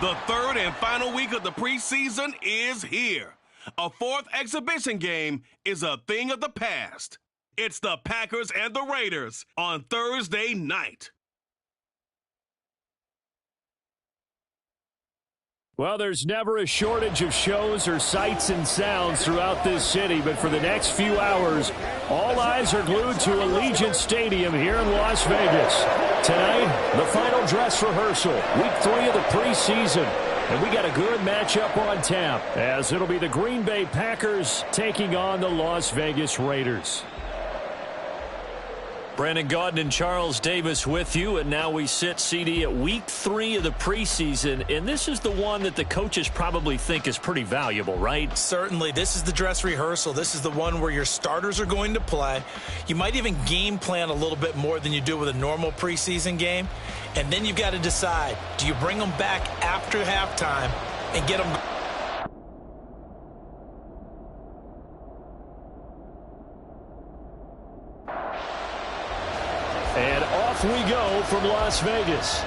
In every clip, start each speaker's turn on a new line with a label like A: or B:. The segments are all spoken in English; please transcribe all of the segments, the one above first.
A: The third and final week of the preseason is here. A fourth exhibition game is a thing of the past. It's the Packers and the Raiders on Thursday night.
B: Well, there's never a shortage of shows or sights and sounds throughout this city, but for the next few hours, all eyes are glued to Allegiant Stadium here in Las Vegas. Tonight, the final dress rehearsal, week 3 of the preseason, and we got a good matchup on tap, as it'll be the Green Bay Packers taking on the Las Vegas Raiders.
C: Brandon Gaudin and Charles Davis with you, and now we sit, CD, at week 3 of the preseason, and this is the one that the coaches probably think is pretty valuable, right?
D: Certainly. This is the dress rehearsal. This is the one where your starters are going to play. You might even game plan a little bit more than you do with a normal preseason game, and then you've got to decide, do you bring them back after halftime and get them...
B: And off we go from Las Vegas.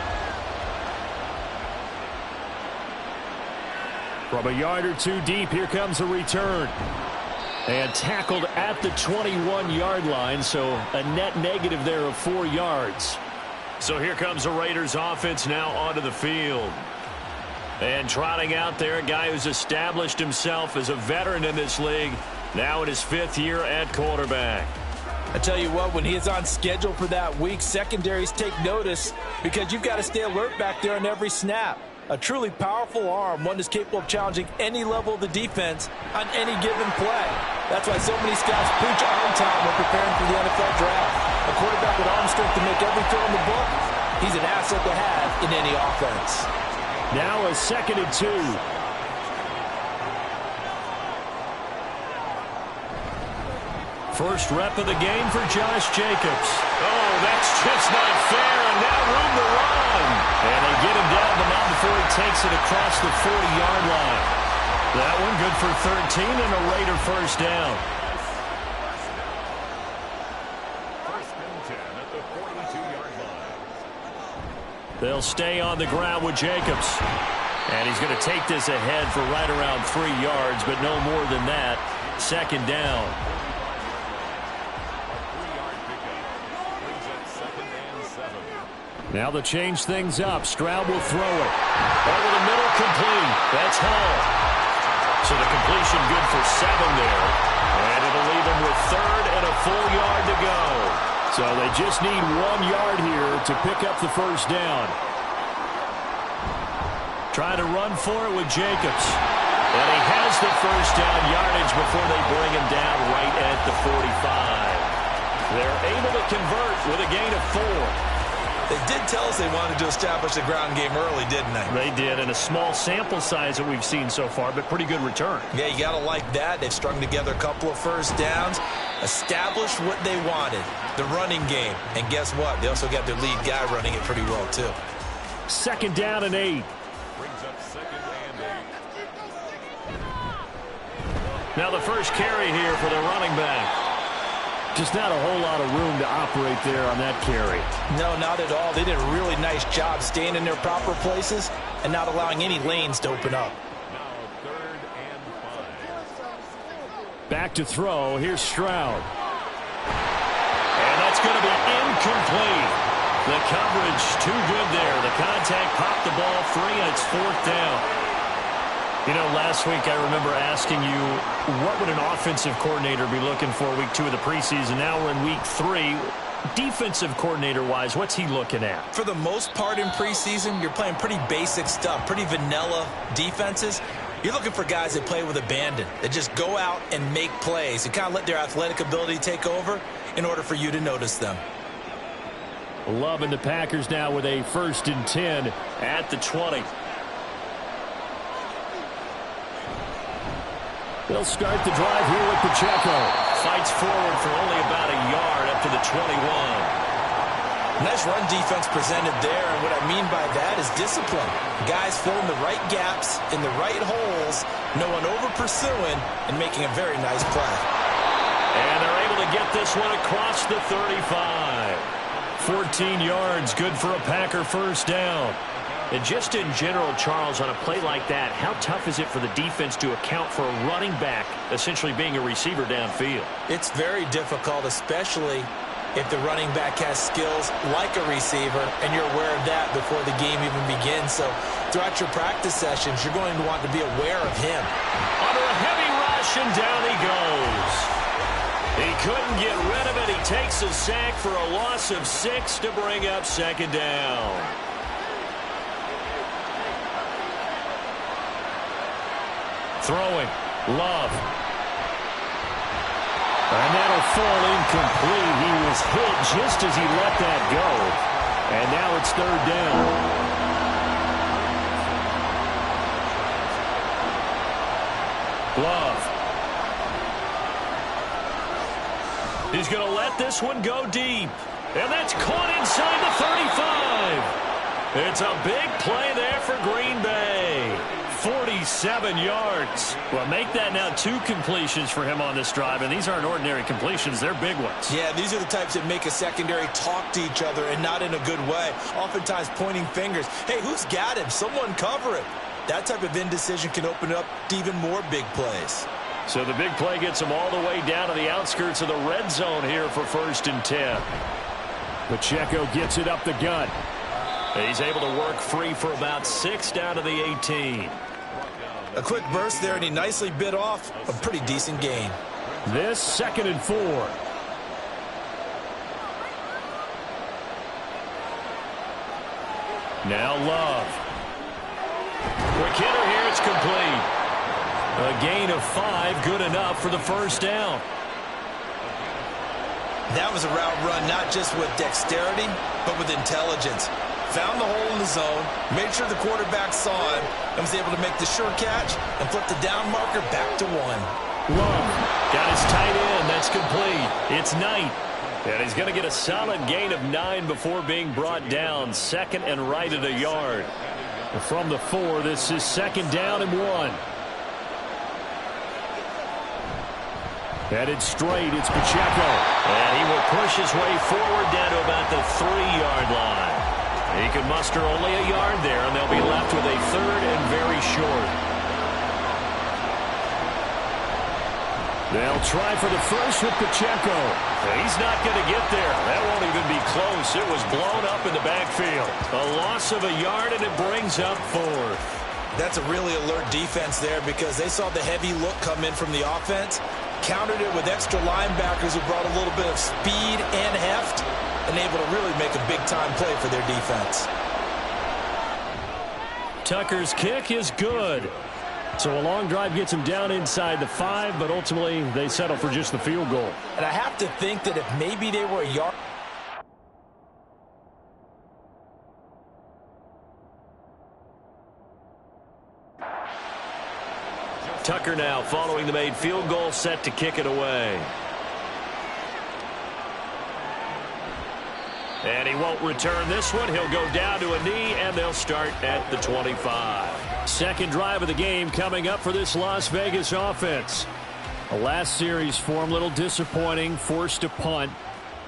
B: From a yard or two deep, here comes a return. And tackled at the 21-yard line, so a net negative there of 4 yards.
C: So here comes the Raiders offense now onto the field. And trotting out there, a guy who's established himself as a veteran in this league, now in his 5th year at quarterback.
D: I tell you what, when he is on schedule for that week, secondaries take notice because you've got to stay alert back there on every snap. A truly powerful arm, one that's capable of challenging any level of the defense on any given play. That's why so many scouts preach arm time when preparing for the NFL draft. A quarterback with arm strength to make every throw in the book, he's an asset to have in any offense.
B: Now a 2nd and 2.
C: First rep of the game for Josh Jacobs. Oh, that's just not fair, and now room to run. And they get him down the mountain before he takes it across the 40-yard line. That one good for 13 and a Raider first down.
E: First and 10 at the 42-yard line.
C: They'll stay on the ground with Jacobs. And he's going to take this ahead for right around 3 yards, but no more than that. 2nd down.
B: Now they'll change things up. Stroud will throw it. Over the middle, complete. That's Hall.
C: So the completion good for 7 there. And it'll leave him with 3rd and a full yard to go.
B: So they just need 1 yard here to pick up the first down.
C: Trying to run for it with Jacobs. And he has the first down yardage before they bring him down right at the 45. They're able to convert with a gain of 4.
D: They did tell us they wanted to establish the ground game early, didn't they?
C: They did, and a small sample size that we've seen so far, but pretty good return.
D: Yeah, you got to like that. They've strung together a couple of first downs, established what they wanted, the running game. And guess what? They also got their lead guy running it pretty well, too.
B: 2nd down and 8.
E: Brings up 2nd and 8.
C: Now the first carry here for the running back.
B: Just not a whole lot of room to operate there on that carry.
D: No, not at all. They did a really nice job staying in their proper places and not allowing any lanes to open up.
E: Now 3rd and 5.
B: Back to throw. Here's Stroud.
C: And that's going to be incomplete. The coverage too good there. The contact popped the ball free, and it's 4th down. You know, last week I remember asking you, what would an offensive coordinator be looking for week 2 of the preseason? Now we're in week 3. Defensive coordinator-wise, what's he looking at?
D: For the most part in preseason, you're playing pretty basic stuff, pretty vanilla defenses. You're looking for guys that play with abandon, that just go out and make plays and kind of let their athletic ability take over in order for you to notice them.
B: Loving the Packers now with a 1st and 10
C: at the 20.
B: They'll start the drive here with Pacheco.
C: Fights forward for only about a yard up to the 21.
D: Nice run defense presented there, and what I mean by that is discipline. Guys filling the right gaps in the right holes, no one over-pursuing, and making a very nice play.
C: And they're able to get this one across the 35. 14 yards, good for a Packer first down.
F: And just in general, Charles, on a play like that, how tough is it for the defense to account for a running back essentially being a receiver downfield?
D: It's very difficult, especially if the running back has skills like a receiver, and you're aware of that before the game even begins. So throughout your practice sessions, you're going to want to be aware of him.
C: Under a heavy rush, and down he goes. He couldn't get rid of it. He takes a sack for a loss of 6 to bring up second down. Throwing, Love. And that'll fall incomplete. He was hit just as he let that go. And now it's third down. Love. He's going to let this one go deep. And that's caught inside the 35. It's a big play there for Green Bay. 47 yards. Well, make that now 2 completions for him on this drive, and these aren't ordinary completions. They're big ones.
D: Yeah, these are the types that make a secondary talk to each other, and not in a good way. Oftentimes pointing fingers. Hey, who's got him? Someone cover it. That type of indecision can open up to even more big plays.
C: So the big play gets him all the way down to the outskirts of the red zone here for 1st and 10.
B: Pacheco gets it up the gut.
C: He's able to work free for about 6 down to the 18.
D: A quick burst there, and he nicely bit off a pretty decent gain.
B: This 2nd and 4.
C: Now Love. Quick hitter here, it's complete. A gain of 5, good enough for the first down.
D: That was a route run not just with dexterity, but with intelligence. Found the hole in the zone, made sure the quarterback saw him, and was able to make the sure catch and flip the down marker back to 1.
C: Love got his tight end. That's complete. It's Knight. And he's going to get a solid gain of 9 before being brought down. 2nd and right at a yard.
B: From the 4, this is 2nd down and 1. Headed straight, it's Pacheco.
C: And he will push his way forward down to about the 3-yard line. He can muster only a yard there, and they'll be left with a 3rd and very short.
B: They'll try for the first with Pacheco.
C: He's not going to get there. That won't even be close. It was blown up in the backfield. A loss of a yard, and it brings up 4th.
D: That's a really alert defense there because they saw the heavy look come in from the offense, countered it with extra linebackers who brought a little bit of speed and heft, and able to really make a big-time play for their defense.
B: Tucker's kick is good. So a long drive gets him down inside the 5, but ultimately they settle for just the field goal.
D: And I have to think that if maybe they were a yard...
C: Tucker now following the made field goal, set to kick it away. And he won't return this one. He'll go down to a knee, and they'll start at the 25.
B: Second drive of the game coming up for this Las Vegas offense. The last series for them, a little disappointing, forced to punt.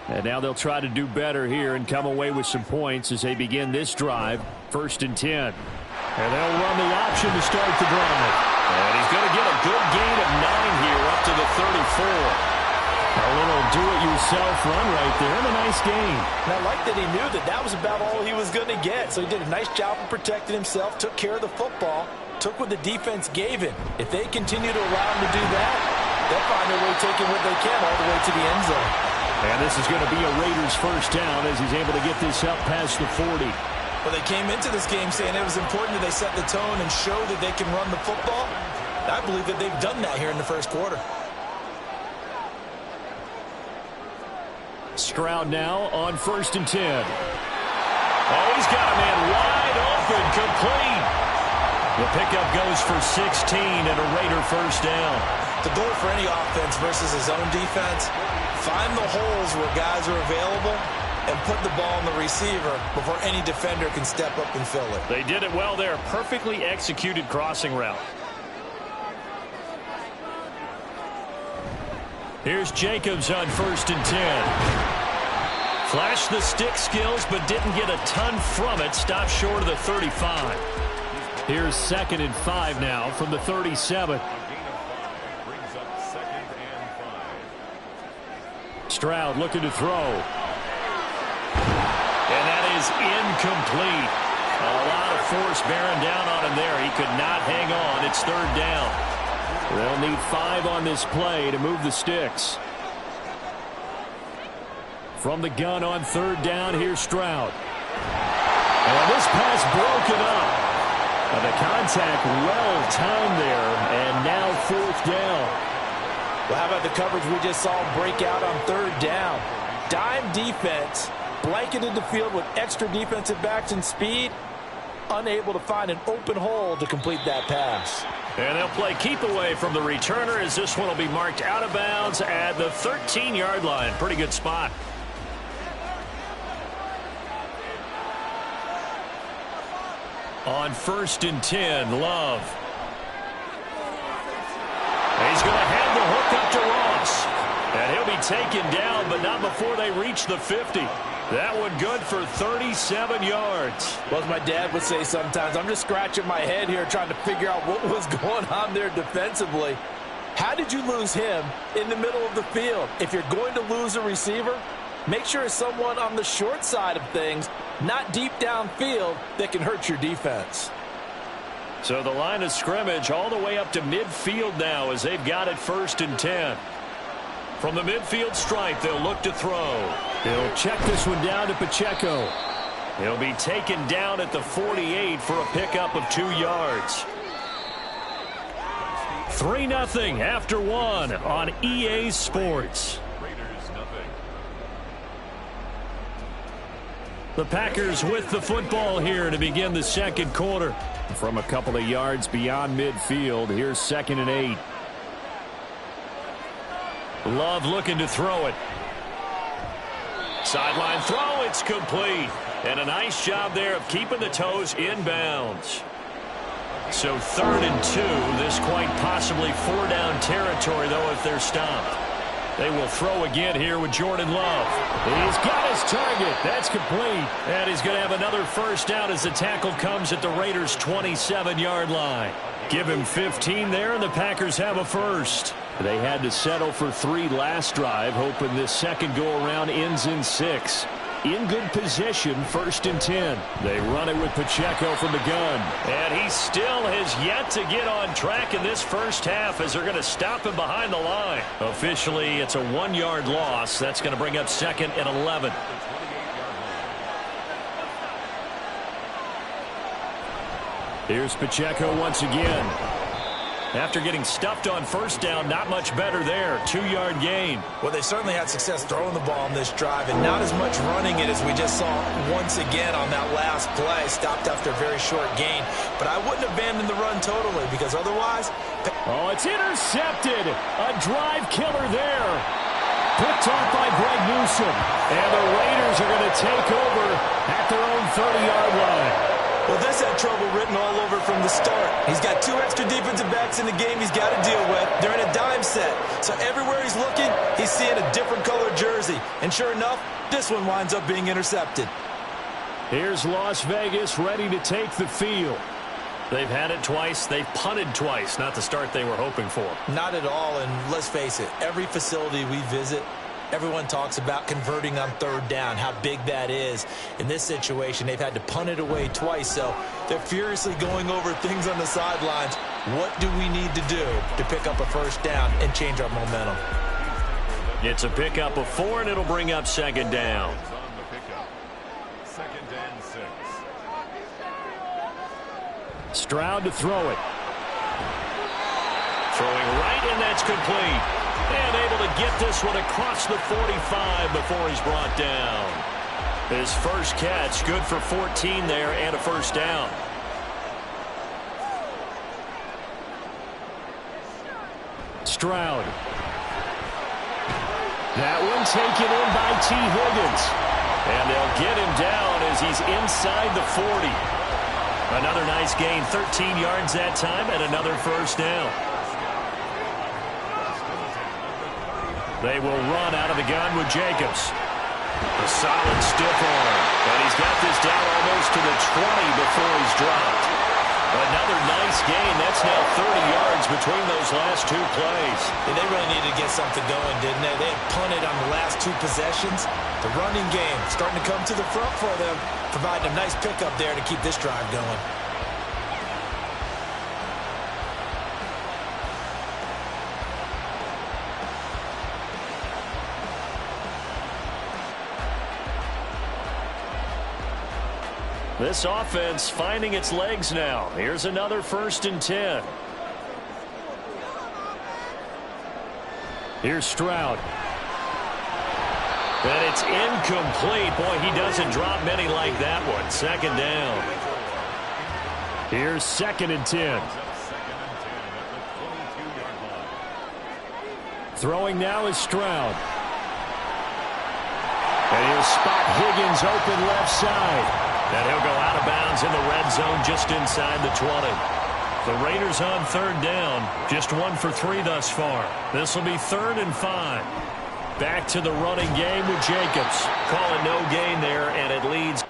B: And now they'll try to do better here and come away with some points as they begin this drive. 1st and 10. And they'll run the option to start the drive.
C: And he's going to get a good gain of 9 here up to the 34.
B: A little do-it-yourself run right there, and a nice gain.
D: And I like that he knew that that was about all he was going to get. So he did a nice job of protecting himself, took care of the football, took what the defense gave him. If they continue to allow him to do that, they'll find their way taking what they can all the way to the end zone.
B: And this is going to be a Raiders first down as he's able to get this up past the 40.
D: Well, they came into this game saying it was important that they set the tone and show that they can run the football. I believe that they've done that here in the first quarter.
B: Stroud now on 1st and 10.
C: Oh, he's got a man wide open, complete. The pickup goes for 16 and a Raider first down.
D: The goal for any offense versus his own defense, find the holes where guys are available and put the ball in the receiver before any defender can step up and fill it.
C: They did it well there. Perfectly executed crossing route. Here's Jacobs on 1st and 10. Flashed the stick skills, but didn't get a ton from it. Stopped short of the 35.
B: Here's 2nd and 5 now from the 37.
E: Brings up 2nd and 5.
B: Stroud looking to throw.
C: And that is incomplete. A lot of force bearing down on him there. He could not hang on. It's 3rd down.
B: They'll need 5 on this play to move the sticks. From the gun on 3rd down, here's Stroud. And this pass broken up. The contact well-timed there, and now 4th down.
D: Well, how about the coverage we just saw break out on 3rd down? Dime defense, blanketed the field with extra defensive backs and speed, unable to find an open hole to complete that pass.
C: And they'll play keep away from the returner as this one will be marked out of bounds at the 13-yard line. Pretty good spot. On 1st and 10, Love. He's going to have the hook up to Ross. And he'll be taken down, but not before they reach the 50. That one good for 37 yards.
D: Well, as my dad would say sometimes, I'm just scratching my head here trying to figure out what was going on there defensively. How did you lose him in the middle of the field? If you're going to lose a receiver, make sure it's someone on the short side of things, not deep downfield, that can hurt your defense.
C: So the line of scrimmage all the way up to midfield now as they've got it 1st and 10. From the midfield stripe, they'll look to throw.
B: He'll check this one down to Pacheco.
C: He'll be taken down at the 48 for a pickup of 2 yards. 3-0 after 1 on EA Sports. The Packers with the football here to begin the 2nd quarter.
B: From a couple of yards beyond midfield, here's 2nd and 8.
C: Love looking to throw it. Sideline throw, it's complete. And a nice job there of keeping the toes inbounds. So 3rd and 2, this quite possibly 4-down territory, though, if they're stopped. They will throw again here with Jordan Love.
B: He's got his target. That's complete.
C: And he's going to have another 1st down as the tackle comes at the Raiders' 27-yard line. Give him 15 there, and the Packers have a 1st.
B: They had to settle for 3 last drive, hoping this second go-around ends in 6. In good position, 1st and 10. They run it with Pacheco from the gun.
C: And he still has yet to get on track in this first half as they're going to stop him behind the line. Officially, it's a 1-yard loss. That's going to bring up 2nd and 11.
B: Here's Pacheco once again.
C: After getting stuffed on 1st down, not much better there. 2-yard gain.
D: Well, they certainly had success throwing the ball on this drive, and not as much running it as we just saw once again on that last play. Stopped after a very short gain. But I wouldn't abandon the run totally, because otherwise...
B: Oh, it's intercepted. A drive killer there. Picked off by Greg Newsome. And the Raiders are going to take over at their own 30-yard line.
D: Well, this had trouble written all over from the start. He's got 2 extra defensive backs in the game he's got to deal with. They're in a dime set. So everywhere he's looking, he's seeing a different color jersey. And sure enough, this one winds up being intercepted.
B: Here's Las Vegas ready to take the field.
C: They've had it twice. They've punted twice. Not the start they were hoping for.
D: Not at all. And let's face it, every facility we visit, everyone talks about converting on 3rd down, how big that is. In this situation, they've had to punt it away twice, so they're furiously going over things on the sidelines. What do we need to do to pick up a 1st down and change our momentum?
C: It's a pickup of 4, and it'll bring up 2nd down.
E: 2nd and 6.
B: Stroud to throw it.
C: Throwing right, and that's complete. And able to get this one across the 45 before he's brought down. His first catch, good for 14 there and a 1st down.
B: Stroud. That one taken in by T. Higgins.
C: And they'll get him down as he's inside the 40. Another nice gain, 13 yards that time, and another 1st down. They will run out of the gun with Jacobs.
F: A solid stiff arm. And he's got this down almost to the 20 before he's dropped. Another nice gain. That's now 30 yards between those last two plays.
D: And they really needed to get something going, didn't they? They had punted on the last two possessions. The running game starting to come to the front for them, providing a nice pickup there to keep this drive going.
B: This offense finding its legs now. Here's another 1st and 10. Here's Stroud.
F: And it's incomplete. Boy, he doesn't drop many like that one. 2nd down.
B: Here's 2nd and 10. Throwing now is Stroud. And he'll spot Higgins open left side.
F: And he'll go out of bounds in the red zone just inside the 20. The Raiders on 3rd down. Just 1 for 3 thus far. This will be 3rd and 5.
B: Back to the running game with Jacobs.
F: Call it no gain there, and it leads.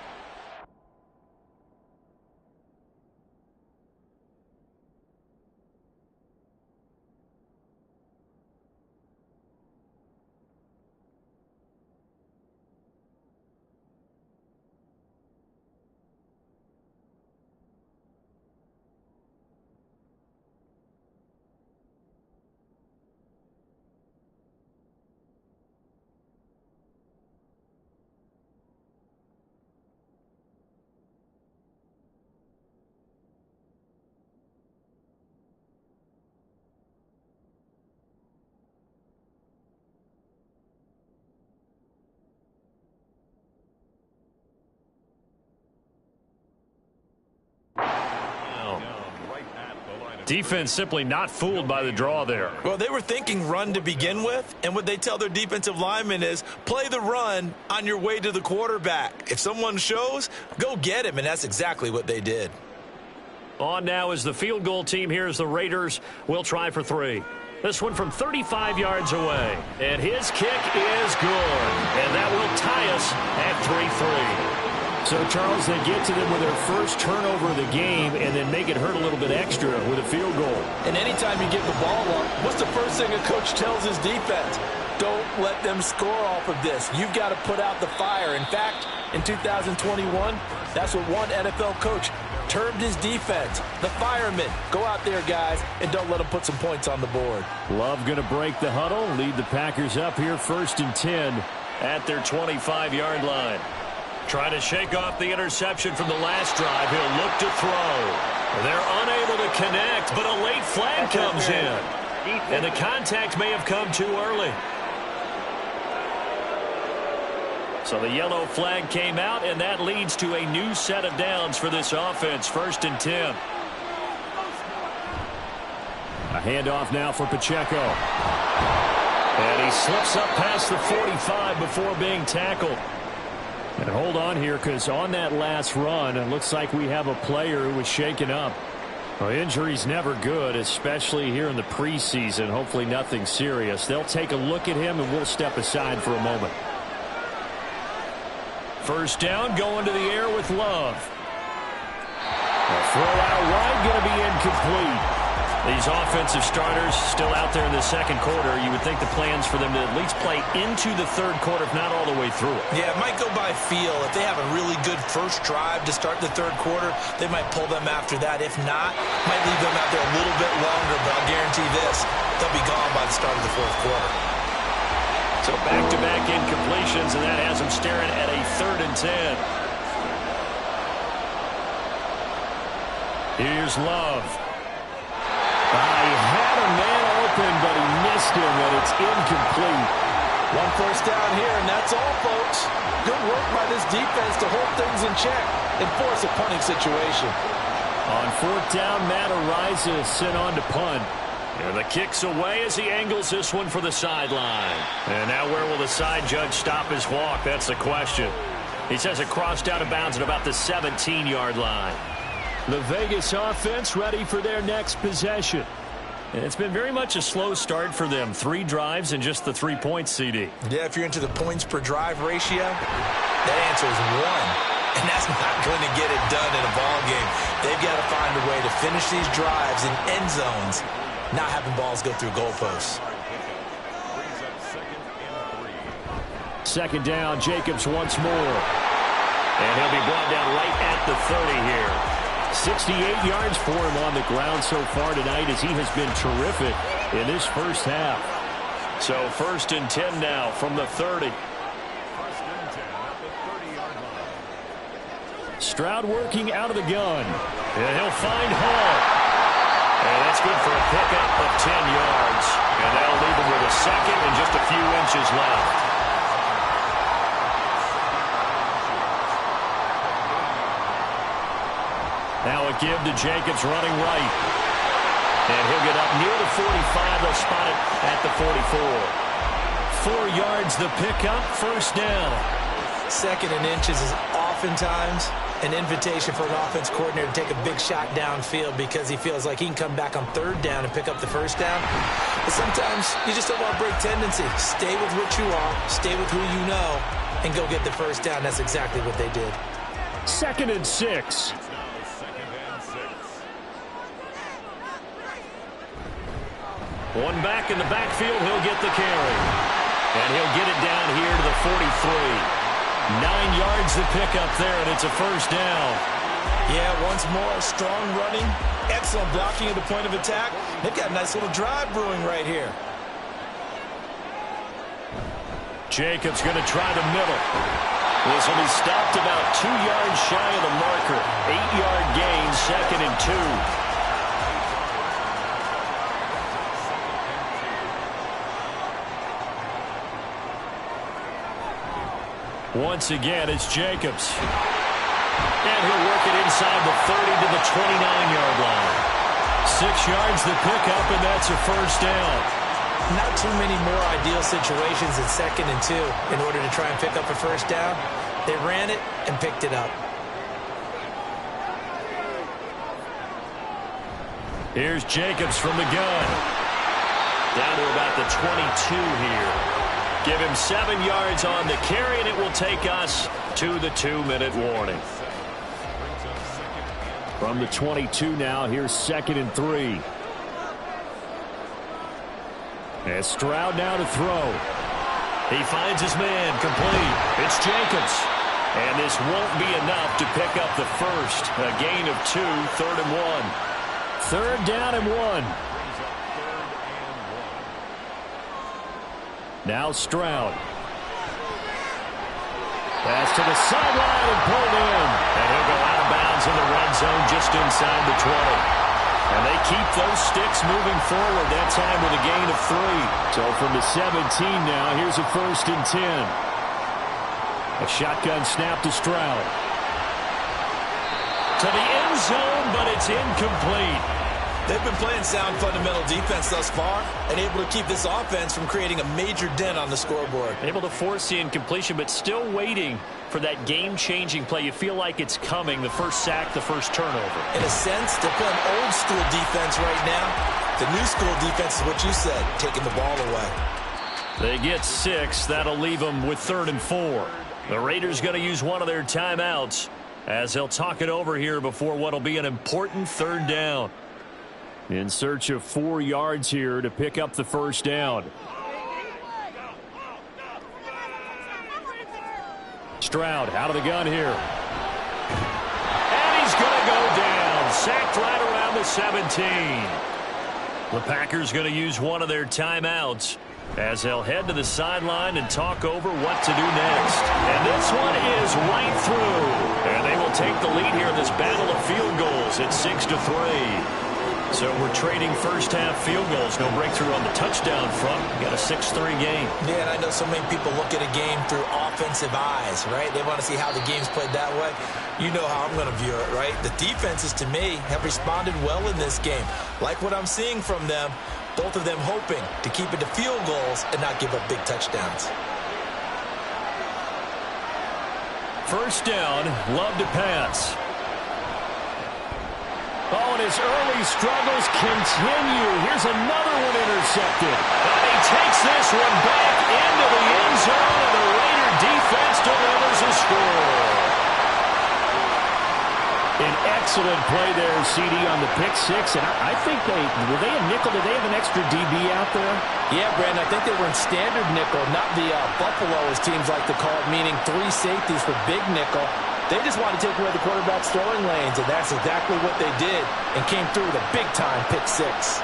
B: Defense simply not fooled by the draw there.
D: Well, they were thinking run to begin with, and what they tell their defensive linemen is play the run on your way to the quarterback. If someone shows, go get him, and that's exactly what they did.
B: On now is the field goal team here as the Raiders will try for 3. This one from 35 yards away. And his kick is good. And that will tie us at 3-3. So, Charles, they get to them with their first turnover of the game and then make it hurt a little bit extra with a field goal.
D: And anytime you give the ball up, what's the first thing a coach tells his defense? Don't let them score off of this. You've got to put out the fire. In fact, in 2021, that's what one NFL coach termed his defense. The firemen. Go out there, guys, and don't let them put some points on the board.
B: Love going to break the huddle, lead the Packers up here 1st and 10
F: at their 25-yard line. Trying to shake off the interception from the last drive. He'll look to throw. They're unable to connect, but a late flag comes in. And the contact may have come too early. So the yellow flag came out, and that leads to a new set of downs for this offense. 1st and 10.
B: A handoff now for Pacheco.
F: And he slips up past the 45 before being tackled.
B: And hold on here, because on that last run, it looks like we have a player who was shaken up. Well, injury's never good, especially here in the preseason. Hopefully nothing serious. They'll take a look at him, and we'll step aside for a moment.
F: 1st down, going to the air with Love.
B: A throw out wide, going to be incomplete.
F: These offensive starters still out there in the 2nd quarter. You would think the plan's for them to at least play into the 3rd quarter, if not all the way through it.
D: Yeah, it might go by feel. If they have a really good first drive to start the 3rd quarter, they might pull them after that. If not, might leave them out there a little bit longer, but I'll guarantee this, they'll be gone by the start of the 4th quarter.
F: So back-to-back incompletions, and that has them staring at a 3rd and 10.
B: Here's Love. He had a man open, but he missed him, and it's incomplete.
D: 1 first down here, and that's all, folks. Good work by this defense to hold things in check and force a punting situation.
B: On 4th down, Matt Araiza is sent on to punt.
F: And the kick's away as he angles this one for the sideline. And now where will the side judge stop his walk? That's the question. He says it crossed out of bounds at about the 17-yard line.
B: The Vegas offense ready for their next possession.
C: It's been very much a slow start for them. 3 drives and just the 3 points, CD.
D: Yeah, if you're into the points per drive ratio, that answer is 1. And that's not going to get it done in a ball game. They've got to find a way to finish these drives in end zones, not having balls go through goalposts.
B: Second down, Jacobs once more.
C: And he'll be brought down right at the 30 here.
B: 68 yards for him on the ground so far tonight as he has been terrific in this first half.
C: So 1st and 10 now from the 30.
B: Stroud working out of the gun.
C: And he'll find Hall. And that's good for a pickup of 10 yards. And that'll leave him with a second and just a few inches left.
B: Now a give to Jacobs running right.
C: And he'll get up near the 45. They'll spot it at the 44.
B: 4 yards the pickup, first down.
D: 2nd and inches is oftentimes an invitation for an offense coordinator to take a big shot downfield because he feels like he can come back on 3rd down and pick up the first down. But sometimes you just don't want to break tendency. Stay with what you are, stay with who you know, and go get the first down. That's exactly what they did.
B: 2nd and 6.
C: One back in the backfield, he'll get the carry. And he'll get it down here to the 43.
B: 9 yards to pick up there, and it's a first down.
D: Yeah, once more, strong running, excellent blocking at the point of attack. They've got a nice little drive brewing right here.
B: Jacobs going to try the middle.
C: This will be stopped about 2 yards shy of the marker. 8-yard gain, 2nd and 2.
B: Once again, it's Jacobs.
C: And he'll work it inside the 30 to the 29-yard line.
B: 6 yards the pickup, and that's a first down.
D: Not too many more ideal situations in 2nd and 2 in order to try and pick up a first down. They ran it and picked it up.
B: Here's Jacobs from the gun.
C: Down to about the 22 here. Give him 7 yards on the carry, and it will take us to the 2-minute warning.
B: From the 22 now, here's 2nd and 3. And Stroud now to throw.
C: He finds his man, complete. It's Jacobs. And this won't be enough to pick up the first. A gain of 2, 3rd and 1.
B: 3rd down and 1. Now Stroud. Pass to the sideline and pulled in.
C: And he'll go out of bounds in the red zone just inside the 20.
B: And they keep those sticks moving forward, that time with a gain of 3. So from the 17 now, here's a 1st and 10. A shotgun snap to Stroud.
C: To the end zone, but it's incomplete.
D: They've been playing sound fundamental defense thus far and able to keep this offense from creating a major dent on the scoreboard.
C: Able to force the incompletion, but still waiting for that game-changing play. You feel like it's coming, the first sack, the first turnover.
D: In a sense, they're playing old-school defense right now. The new school defense is what you said, taking the ball away.
C: They get 6. That'll leave them with 3rd and 4. The Raiders going to use one of their timeouts as they'll talk it over here before what'll be an important 3rd down.
B: In search of 4 yards here to pick up the first down. Stroud out of the gun here.
C: And he's going to go down. Sacked right around the 17.
B: The Packers going to use one of their timeouts as they'll head to the sideline and talk over what to do next.
C: And this one is right through. And they will take the lead here in this battle of field goals at 6-3.
B: So we're trading first-half field goals. No breakthrough on the touchdown front. We got a 6-3 game.
D: Yeah, and I know so many people look at a game through offensive eyes, right? They want to see how the game's played that way. You know how I'm going to view it, right? The defenses, to me, have responded well in this game. Like what I'm seeing from them, both of them hoping to keep it to field goals and not give up big touchdowns.
B: First down, Love to pass. Oh, and his early struggles continue. Here's another one intercepted.
C: And he takes this one back into the end zone, and the Raider defense delivers a score.
B: An excellent play there, CD, on the pick six. And I think were they a nickel? Did they have an extra DB out there?
D: Yeah, Brandon, I think they were in standard nickel, not the Buffalo, as teams like to call it, meaning 3 safeties for big nickel. They just want to take away the quarterback's throwing lanes, and that's exactly what they did and came through with a big-time pick six.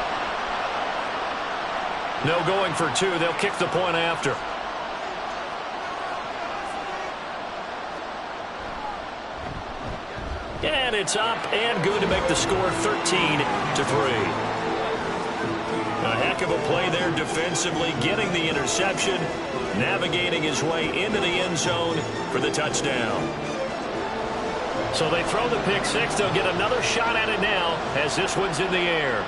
C: No going for 2. They'll kick the point after. And it's up and good to make the score 13-3. A heck of a play there defensively, getting the interception, navigating his way into the end zone for the touchdown.
B: So they throw the pick six. They'll get another shot at it now as this one's in the air.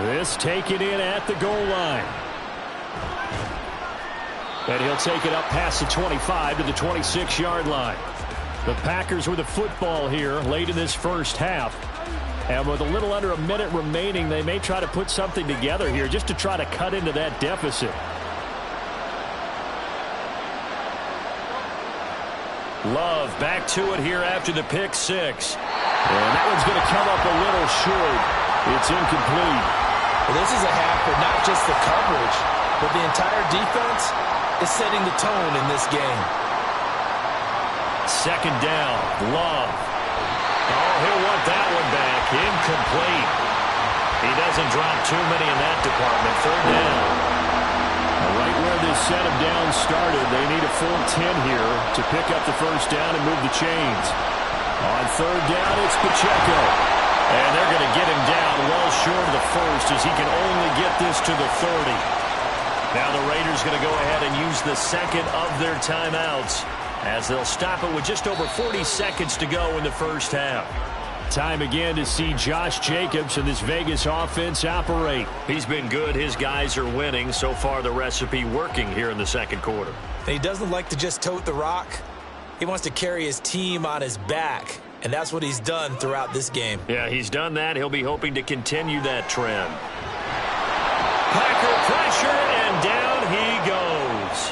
B: This taken in at the goal line. And he'll take it up past the 25 to the 26-yard line. The Packers with the football here late in this first half. And with a little under a minute remaining, they may try to put something together here just to try to cut into that deficit.
C: Love back to it here after the pick six.
B: And that one's going to come up a little short. It's incomplete.
D: Well, this is a half for not just the coverage, but the entire defense is setting the tone in this game.
C: Second down, Love. Oh, he'll want that one back. Incomplete. He doesn't drop too many in that department. Third down.
B: Right where this set of downs started, they need a full 10 here to pick up the first down and move the chains. On third down, it's Pacheco.
C: And they're going to get him down well short of the first as he can only get this to the 30. Now the Raiders going to go ahead and use the second of their timeouts as they'll stop it with just over 40 seconds to go in the first half.
B: Time again to see Josh Jacobs and this Vegas offense operate.
C: He's been good. His guys are winning. So far, the recipe working here in the second quarter.
D: He doesn't like to just tote the rock. He wants to carry his team on his back, and that's what he's done throughout this game.
C: Yeah, he's done that. He'll be hoping to continue that trend. Packer pressure, and down he goes.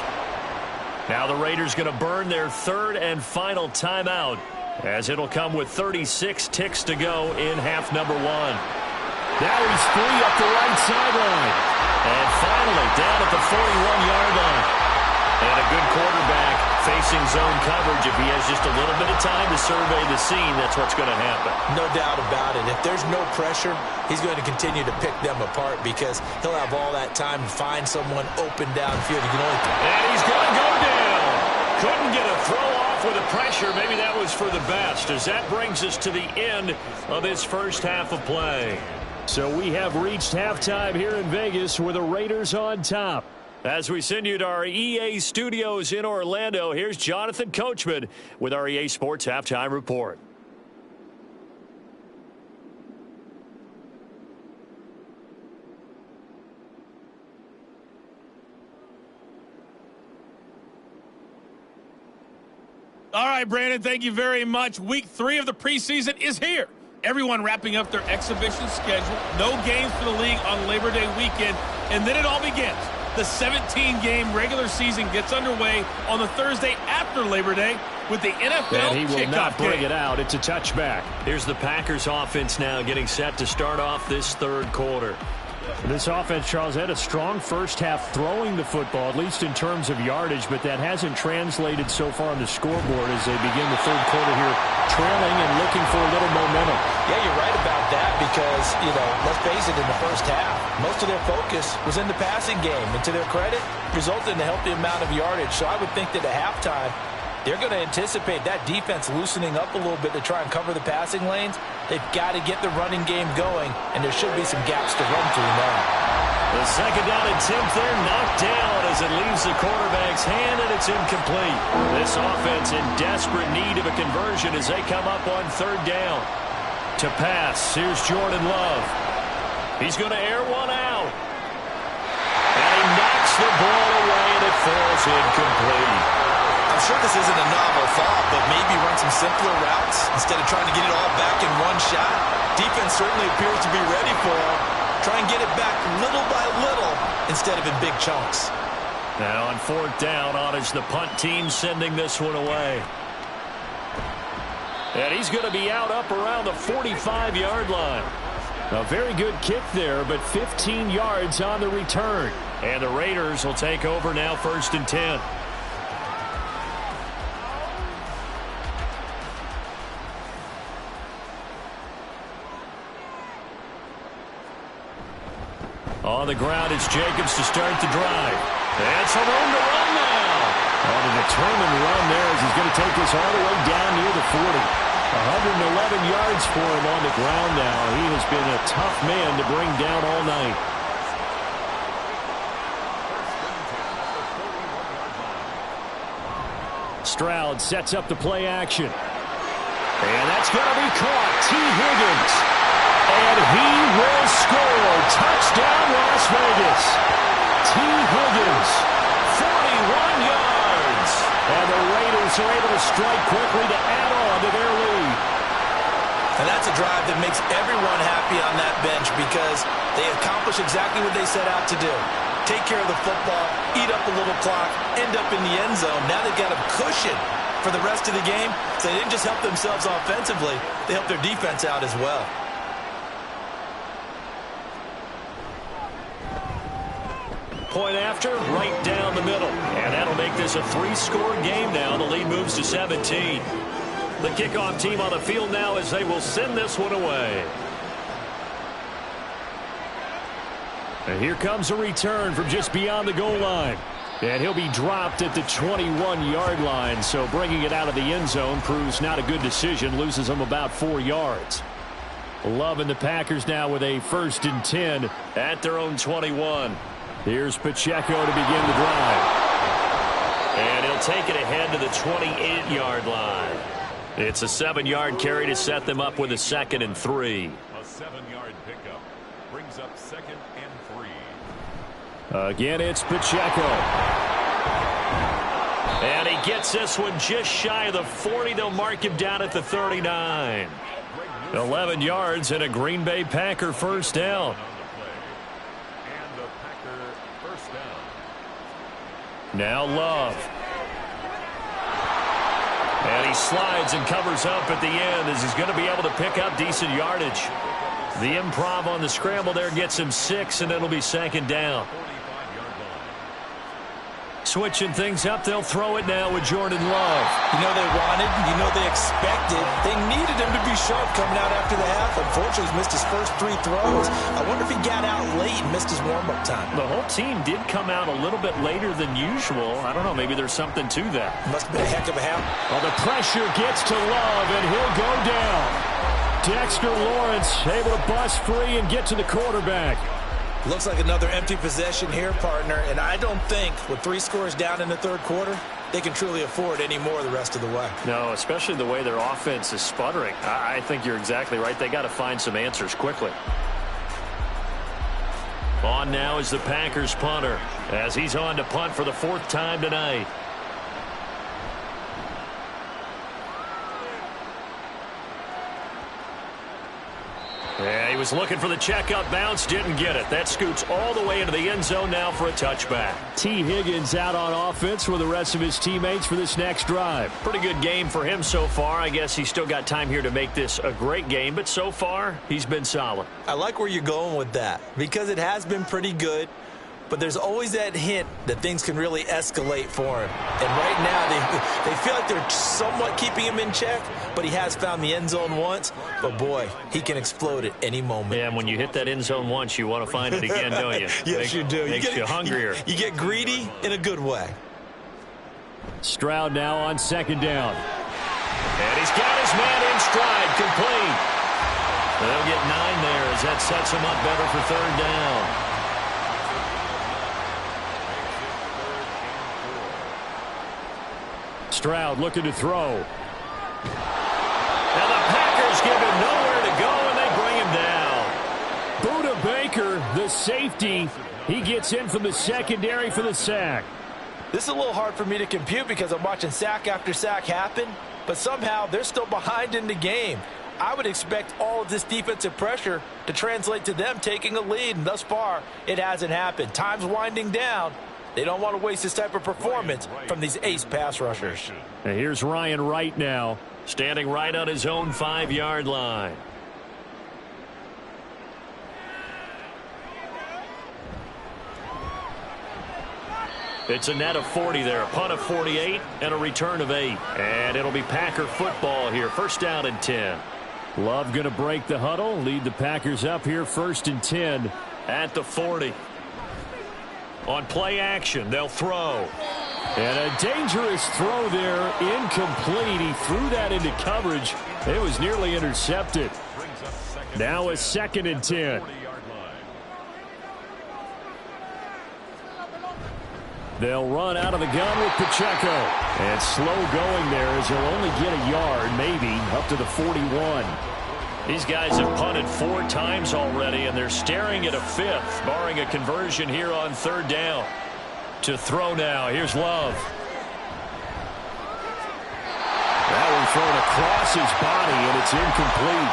C: Now the Raiders going to burn their third and final timeout, as it'll come with 36 ticks to go in half number 1.
B: Now he's free up the right sideline.
C: And finally down at the 41-yard line. And a good quarterback facing zone coverage. If he has just a little bit of time to survey the scene, that's what's going to happen.
D: No doubt about it. If there's no pressure, he's going to continue to pick them apart because he'll have all that time to find someone open downfield. He can only...
C: And he's going to go down. Couldn't get a throw off with the pressure. Maybe that was for the best, as that brings us to the end of this first half of play.
B: So we have reached halftime here in Vegas with the Raiders on top.
C: As we send you to our EA studios in Orlando, here's Jonathan Coachman with our EA Sports Halftime Report.
G: All right, Brandon, thank you very much. Week 3 of the preseason is here. Everyone wrapping up their exhibition schedule. No games for the league on Labor Day weekend. And then it all begins. The 17-game regular season gets underway on the Thursday after Labor Day with the NFL kickoff game.
B: And he will not bring it out. It's a touchback.
C: Here's the Packers offense now getting set to start off this third quarter.
B: This offense, Charles, had a strong first half throwing the football, at least in terms of yardage, but that hasn't translated so far on the scoreboard as they begin the third quarter here, trailing and looking for a little momentum.
D: Yeah, you're right about that because, let's face it, in the first half, most of their focus was in the passing game, and to their credit, resulted in a healthy amount of yardage. So I would think that at halftime, they're going to anticipate that defense loosening up a little bit to try and cover the passing lanes. They've got to get the running game going, and there should be some gaps to run through now.
C: The second down attempt there knocked down as it leaves the quarterback's hand, and it's incomplete. This offense in desperate need of a conversion as they come up on third down. To pass, here's Jordan Love. He's going to air one out. And he knocks the ball away, and it falls incomplete.
D: I'm sure this isn't a novel thought, but maybe run some simpler routes instead of trying to get it all back in one shot. Defense certainly appears to be ready for him. Try and get it back little by little instead of in big chunks.
C: Now on fourth down, on is the punt team sending this one away. And he's going to be out up around the 45-yard line. A very good kick there, but 15 yards on the return. And the Raiders will take over now, 1st and 10. On the ground, it's Jacobs to start the drive. And some room to run now. On a determined run there as he's going to take this all the way down near the 40. 111 yards for him on the ground now. He has been a tough man to bring down all night. Stroud sets up the play action. And that's going to be caught. T. Higgins. And he will score. Touchdown, Las Vegas. T. Higgins, 41 yards. And the Raiders are able to strike quickly to add on to their lead.
D: And that's a drive that makes everyone happy on that bench because they accomplish exactly what they set out to do. Take care of the football, eat up a little clock, end up in the end zone. Now they've got a cushion for the rest of the game. So they didn't just help themselves offensively, they helped their defense out as well.
C: Point after, right down the middle. And that'll make this a 3-score game now. The lead moves to 17. The kickoff team on the field now as they will send this one away. And here comes a return from just beyond the goal line. And he'll be dropped at the 21-yard line. So bringing it out of the end zone proves not a good decision. Loses them about 4 yards. Love and the Packers now with a 1st and 10 at their own 21. Here's Pacheco to begin the drive. And he'll take it ahead to the 28-yard line. It's a 7-yard carry to set them up with a 2nd and 3.
E: A 7-yard pickup brings up 2nd and 3.
C: Again, it's Pacheco. And he gets this one just shy of the 40. They'll mark him down at the 39. 11 yards and a Green Bay Packer 1st down. Now Love. And he slides and covers up at the end as he's going to be able to pick up decent yardage. The improv on the scramble there gets him 6, and it'll be 2nd down. Switching things up, they'll throw it now with Jordan Love.
D: You know they wanted, you know they expected. They needed him to be sharp coming out after the half. Unfortunately, he's missed his first 3 throws. I wonder if he got out late and missed his warm-up time.
C: The whole team did come out a little bit later than usual. I don't know, maybe there's something to that.
D: Must have been a heck of a half.
B: Well, the pressure gets to Love, and he'll go down. Dexter Lawrence able to bust free and get to the quarterback.
D: Looks like another empty possession here, partner, and I don't think with 3 scores down in the 3rd quarter, they can truly afford any more the rest of the way.
C: No, especially the way their offense is sputtering. I think you're exactly right. They got to find some answers quickly. On now is the Packers punter as he's on to punt for the 4th time tonight. Yeah, he was looking for the checkup bounce, didn't get it. That scoots all the way into the end zone now for a touchback.
B: T. Higgins out on offense with the rest of his teammates for this next drive.
C: Pretty good game for him so far. I guess he's still got time here to make this a great game, but so far, he's been solid.
D: I like where you're going with that because it has been pretty good. But there's always that hint that things can really escalate for him. And right now, they feel like they're somewhat keeping him in check, but he has found the end zone once. But, boy, he can explode at any moment.
C: Yeah, and when you hit that end zone once, you want to find it again, don't you?
D: Yes, you do.
C: Makes you hungrier.
D: You get greedy in a good way.
B: Stroud now on 2nd down.
C: And he's got his man in stride, complete. They'll get 9 there as that sets him up better for 3rd down.
B: Stroud looking to throw.
C: And the Packers give him nowhere to go, and they bring him down.
B: Buda Baker, the safety, he gets in from the secondary for the sack.
D: This is a little hard for me to compute because I'm watching sack after sack happen, but somehow they're still behind in the game. I would expect all of this defensive pressure to translate to them taking a lead, and thus far, it hasn't happened. Time's winding down. They don't want to waste this type of performance from these ace pass rushers.
B: And here's Ryan Wright now.
C: Standing right on his own 5-yard line. It's a net of 40 there, a punt of 48, and a return of 8. And it'll be Packer football here, first down and 10.
B: Love going to break the huddle, lead the Packers up here, 1st and 10.
C: At the 40. On play action, they'll throw.
B: And a dangerous throw there, incomplete. He threw that into coverage. It was nearly intercepted. Now a 2nd and 10. They'll run out of the gun with Pacheco. And slow going there as he'll only get a yard, maybe, up to the 41.
C: These guys have punted 4 times already, and they're staring at a 5th, barring a conversion here on 3rd down. To throw now, here's Love.
B: That one thrown across his body, and it's incomplete.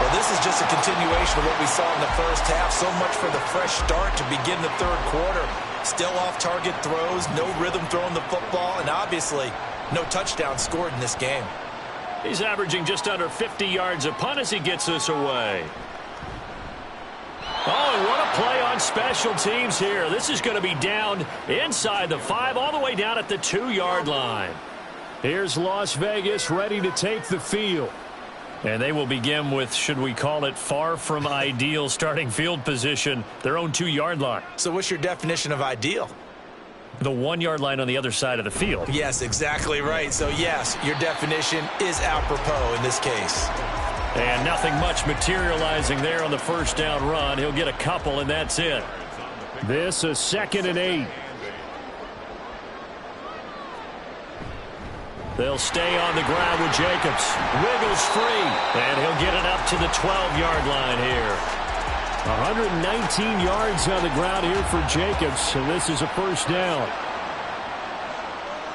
D: Well, this is just a continuation of what we saw in the first half. So much for the fresh start to begin the 3rd quarter. Still off-target throws, no rhythm throwing the football, and obviously no touchdown scored in this game.
C: He's averaging just under 50 yards a punt as he gets this away. Oh, and what a play on special teams here. This is going to be down inside the 5, all the way down at the 2-yard line.
B: Here's Las Vegas ready to take the field.
C: And they will begin with, should we call it, far from ideal starting field position, their own 2-yard line.
D: So what's your definition of ideal?
C: The 1-yard line on the other side of the field.
D: Yes, exactly right. So, yes, your definition is apropos in this case.
C: And nothing much materializing there on the first down run. He'll get a couple, and that's it.
B: This a 2nd and 8.
C: They'll stay on the ground with Jacobs. Wiggles free, and he'll get it up to the 12-yard line here.
B: 119 yards on the ground here for Jacobs, so this is a first down.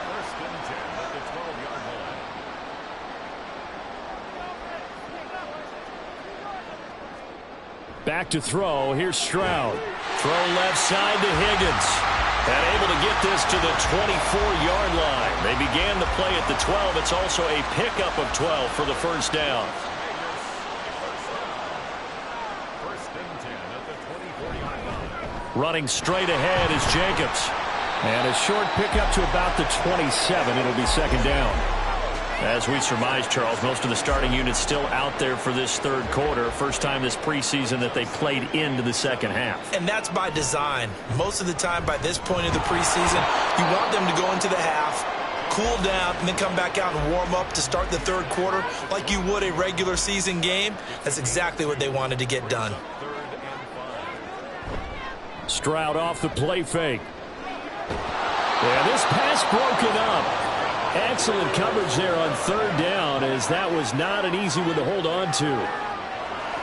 E: First and 10 at the 12-yard line.
B: Back to throw. Here's Stroud.
C: Throw left side to Higgins. And able to get this to the 24-yard line. They began the play at the 12. It's also a pickup of 12 for the first down.
E: First and 10 at the 24-yard line.
C: Running straight ahead is Jacobs.
B: And a short pickup to about the 27. It'll be 2nd down.
C: As we surmised, Charles, most of the starting units still out there for this 3rd quarter. First time this preseason that they played into the 2nd half.
D: And that's by design. Most of the time by this point of the preseason, you want them to go into the half, cool down, and then come back out and warm up to start the 3rd quarter like you would a regular season game. That's exactly what they wanted to get done.
B: Stroud off the play fake. Yeah, this pass broken up. Excellent coverage there on 3rd down, as that was not an easy one to hold on to.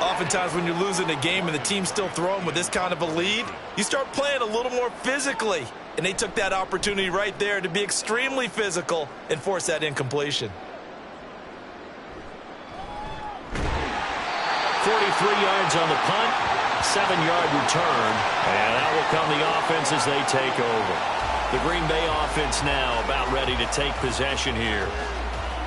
D: Oftentimes when you're losing a game and the team's still throwing with this kind of a lead, you start playing a little more physically. And they took that opportunity right there to be extremely physical and force that incompletion.
C: 43 yards on the punt, 7-yard return, and out will come the offense as they take over. The Green Bay offense now about ready to take possession here.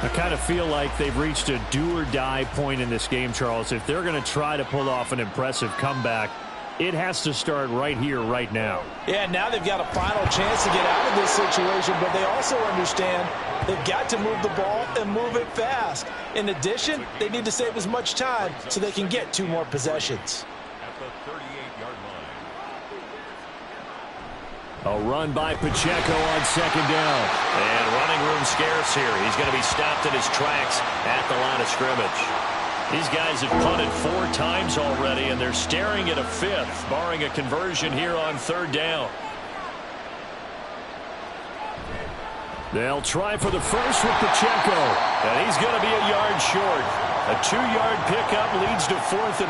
B: I kind of feel like they've reached a do-or-die point in this game, Charles. If they're going to try to pull off an impressive comeback, it has to start right here, right now.
D: Yeah, now they've got a final chance to get out of this situation, but they also understand they've got to move the ball and move it fast. In addition, they need to save as much time so they can get 2 more possessions.
E: At the 38-yard line.
B: A run by Pacheco on 2nd down.
C: And running room scarce here. He's going to be stopped in his tracks at the line of scrimmage. These guys have punted 4 times already, and they're staring at a 5th, barring a conversion here on 3rd down.
B: They'll try for the first with Pacheco.
C: And he's going to be a yard short. A 2-yard pickup leads to 4th and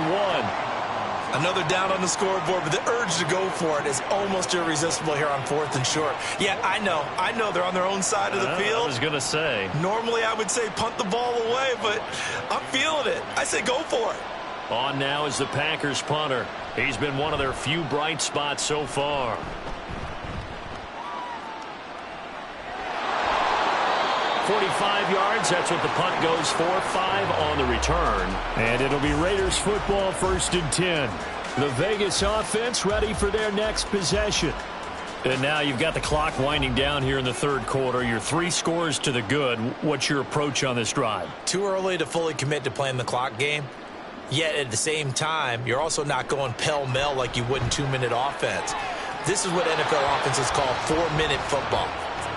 C: 1.
D: Another down on the scoreboard, but the urge to go for it is almost irresistible here on 4th and short. Yeah, I know they're on their own side of the field.
C: I was going to say.
D: Normally I would say punt the ball away, but I'm feeling it. I say go for it.
C: On now is the Packers punter. He's been one of their few bright spots so far. .45 yards, that's what the punt goes for. 5 on the return.
B: And it'll be Raiders football, 1st and 10. The Vegas offense ready for their next possession.
C: And now you've got the clock winding down here in the 3rd quarter. You're 3 scores to the good. What's your approach on this drive?
D: Too early to fully commit to playing the clock game. Yet at the same time, you're also not going pell-mell like you would in 2-minute offense. This is what NFL offenses call 4-minute football.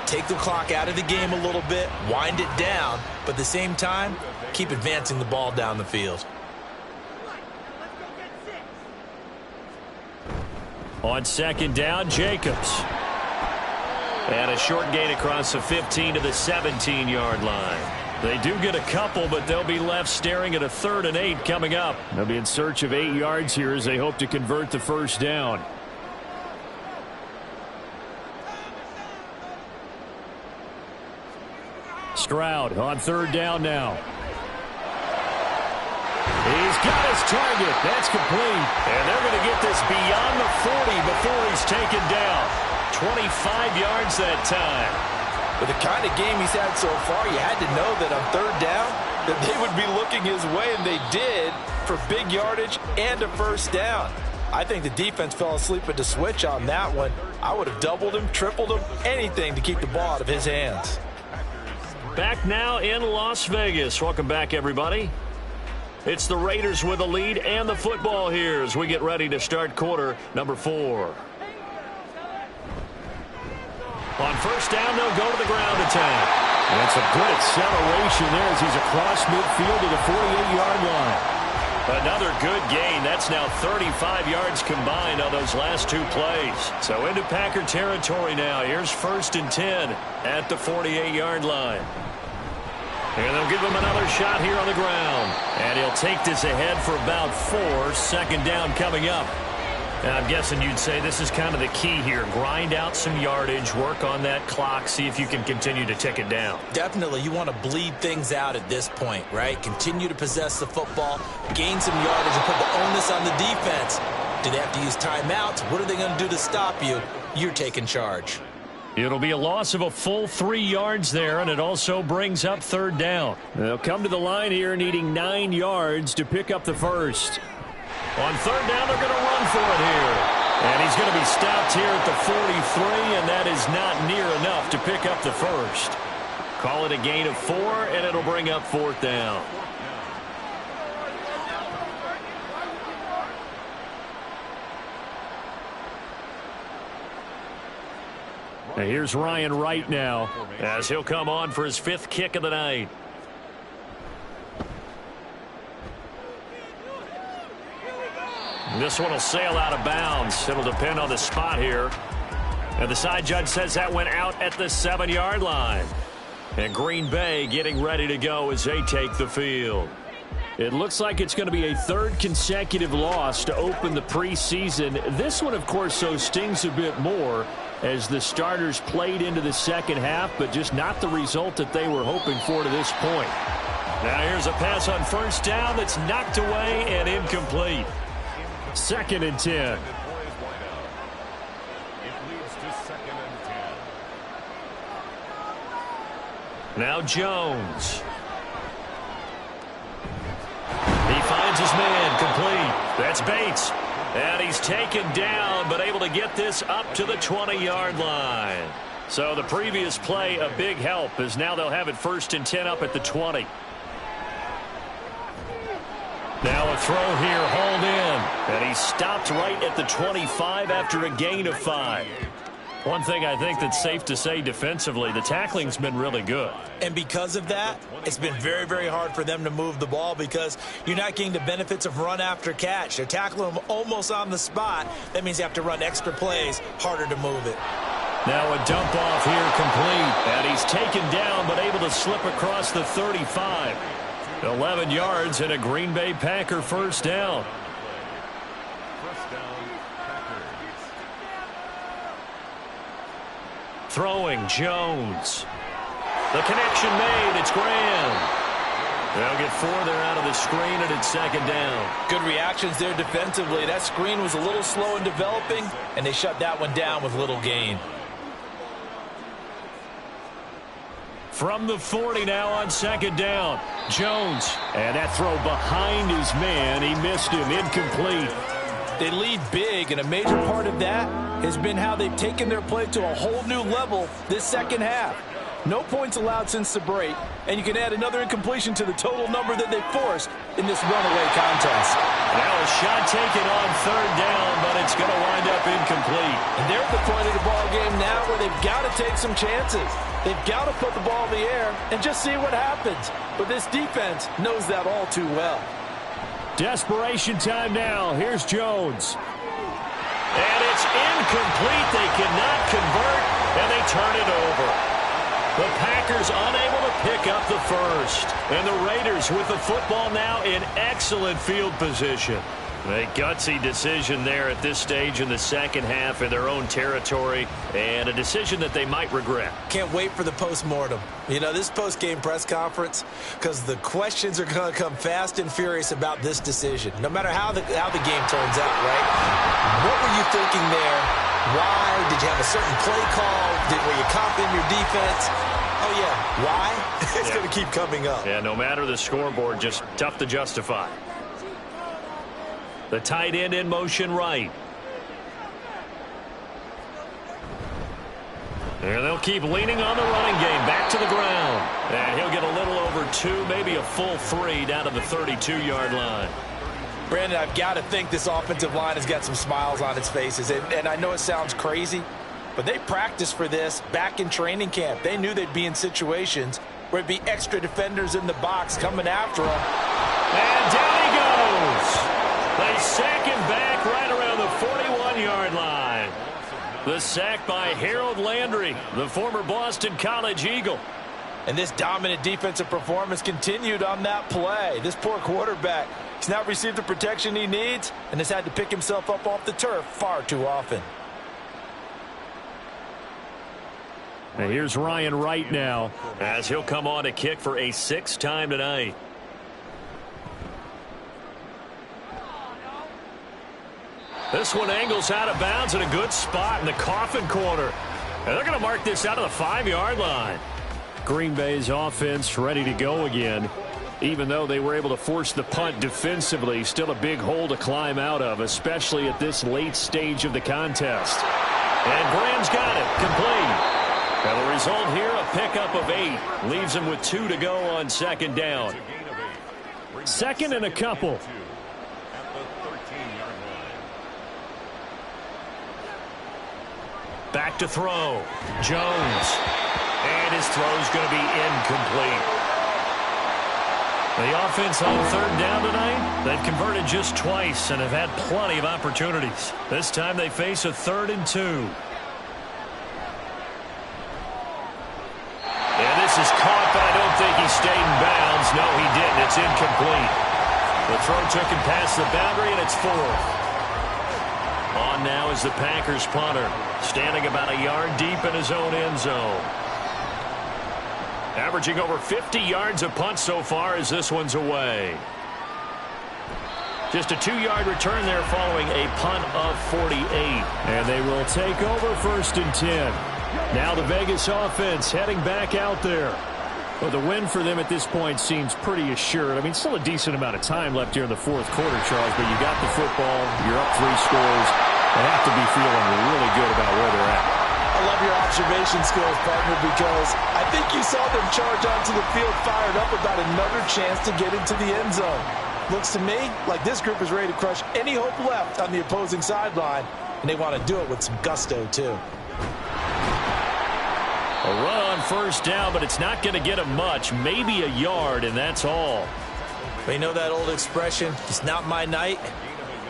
D: Take the clock out of the game a little bit, wind it down, but at the same time, keep advancing the ball down the field.
C: On 2nd down, Jacobs. And a short gain across the 15 to the 17-yard line. They do get a couple, but they'll be left staring at a 3rd and 8 coming up.
B: They'll be in search of 8 yards here as they hope to convert the 1st down. Stroud on 3rd down now. He's got his target. That's complete.
C: And they're going to get this beyond the 40 before he's taken down. 25 yards that time.
D: With the kind of game he's had so far, you had to know that on 3rd down that they would be looking his way, and they did, for big yardage and a 1st down. I think the defense fell asleep at the switch on that one. I would have doubled him, tripled him, anything to keep the ball out of his hands.
C: Back now in Las Vegas. Welcome back, everybody. It's the Raiders with the lead and the football here as we get ready to start quarter number 4. On 1st down, they'll go to the ground attack.
B: That's a good acceleration there as he's across midfield to the 48-yard line.
C: Another good gain. That's now 35 yards combined on those last 2 plays. So into Packer territory now. Here's 1st and 10 at the 48-yard line. And they'll give him another shot here on the ground. And he'll take this ahead for about 4. 2nd down coming up. And I'm guessing you'd say this is kind of the key here. Grind out some yardage, work on that clock, see if you can continue to tick it down.
D: Definitely. You want to bleed things out at this point, right? Continue to possess the football, gain some yardage, and put the onus on the defense. Do they have to use timeouts? What are they going to do to stop you? You're taking charge.
C: It'll be a loss of a full 3 yards there, and it also brings up 3rd down.
B: They'll come to the line here needing 9 yards to pick up the 1st.
C: On 3rd down, they're going to run for it here. And he's going to be stopped here at the 43, and that is not near enough to pick up the 1st. Call it a gain of 4, and it'll bring up 4th down.
B: Now here's Ryan Wright now
C: as he'll come on for his 5th kick of the night. This one will sail out of bounds. It'll depend on the spot here. And the side judge says that went out at the 7-yard line. And Green Bay getting ready to go as they take the field.
B: It looks like it's going to be a 3rd consecutive loss to open the preseason. This one, of course, so stings a bit more as the starters played into the 2nd half, but just not the result that they were hoping for to this point.
C: Now here's a pass on 1st down that's knocked away and incomplete.
B: 2nd and 10.
C: Now Jones. He finds his man complete. That's Bates. And he's taken down, but able to get this up to the 20-yard line. So the previous play, a big help, as now they'll have it 1st and 10 up at the 20. Now a throw here, hauled in. And he stopped right at the 25 after a gain of 5. One thing I think that's safe to say defensively, the tackling's been really good.
D: And because of that, it's been very, very hard for them to move the ball because you're not getting the benefits of run after catch. They're tackling them almost on the spot. That means you have to run extra plays, harder to move it.
C: Now a dump off here complete. And he's taken down but able to slip across the 35. 11 yards and a Green Bay Packer 1st down.
E: First down, Packers.
C: Throwing Jones. The connection made. It's Graham. They'll get 4 there out of the screen, and it's second down.
D: Good reactions there defensively. That screen was a little slow in developing, and they shut that one down with little gain.
C: From the 40 now on second down. Jones.
B: And that throw behind his man. He missed him. Incomplete.
D: They lead big, and a major part of that has been how they've taken their play to a whole new level this second half. No points allowed since the break, and you can add another incompletion to the total number that they forced in this runaway contest.
C: Now a shot taken on third down, but it's going to wind up incomplete.
D: And they're at the point of the ball game now where they've got to take some chances. They've got to put the ball in the air and just see what happens. But this defense knows that all too well.
B: Desperation time now. Here's Jones.
C: And it's incomplete. They cannot convert, and they turn it over. The Packers unable to pick up the first. And the Raiders with the football now in excellent field position. A gutsy decision there at this stage in the second half in their own territory, and a decision that they might regret.
D: Can't wait for the postmortem. You know, this post-game press conference, because the questions are going to come fast and furious about this decision, no matter how the game turns out, right? What were you thinking there? Why? Did you have a certain play call? Were you confident in your defense? Oh, yeah. Why? It's going to keep coming up.
C: Yeah, no matter the scoreboard, just tough to justify. The tight end in motion right. And they'll keep leaning on the running game. Back to the ground. And he'll get a little over 2, maybe a full 3 down to the 32-yard line.
D: Brandon, I've got to think this offensive line has got some smiles on its faces. And I know it sounds crazy, but they practiced for this back in training camp. They knew they'd be in situations where it'd be extra defenders in the box coming after them.
C: And down he goes. They sack him back right around the 41-yard line. The sack by Harold Landry, the former Boston College Eagle.
D: And this dominant defensive performance continued on that play. This poor quarterback, he's not received the protection he needs and has had to pick himself up off the turf far too often.
B: And here's Ryan Wright now,
C: as he'll come on to kick for a 6th time tonight. This one angles out of bounds in a good spot in the coffin corner. And they're going to mark this out of the 5-yard line.
B: Green Bay's offense ready to go again. Even though they were able to force the punt defensively, still a big hole to climb out of, especially at this late stage of the contest.
C: And Graham's got it. Complete. And the result here, a pickup of 8. Leaves him with 2 to go on second down.
B: Second and a couple.
C: Back to throw. Jones. And his throw's going to be incomplete. The offense on third down tonight, they've converted just twice and have had plenty of opportunities. This time they face a 3rd and 2. And this is caught, but I don't think he stayed in bounds. No, he didn't. It's incomplete. The throw took him past the boundary, and it's 4th. On now is the Packers punter, standing about a yard deep in his own end zone. Averaging over 50 yards of punt so far as this one's away. Just a 2-yard return there following a punt of 48.
B: And they will take over 1st and 10. Now the Vegas offense heading back out there. Well, the win for them at this point seems pretty assured. I mean, still a decent amount of time left here in the 4th quarter, Charles, but you got the football, you're up 3 scores. They have to be feeling really good about where they're at.
D: I love your observation skills, partner, because I think you saw them charge onto the field fired up about another chance to get into the end zone. Looks to me like this group is ready to crush any hope left on the opposing sideline, and they want to do it with some gusto, too.
C: A run on 1st down, but it's not going to get him much. Maybe a yard, and that's all.
D: But you know that old expression, it's not my night?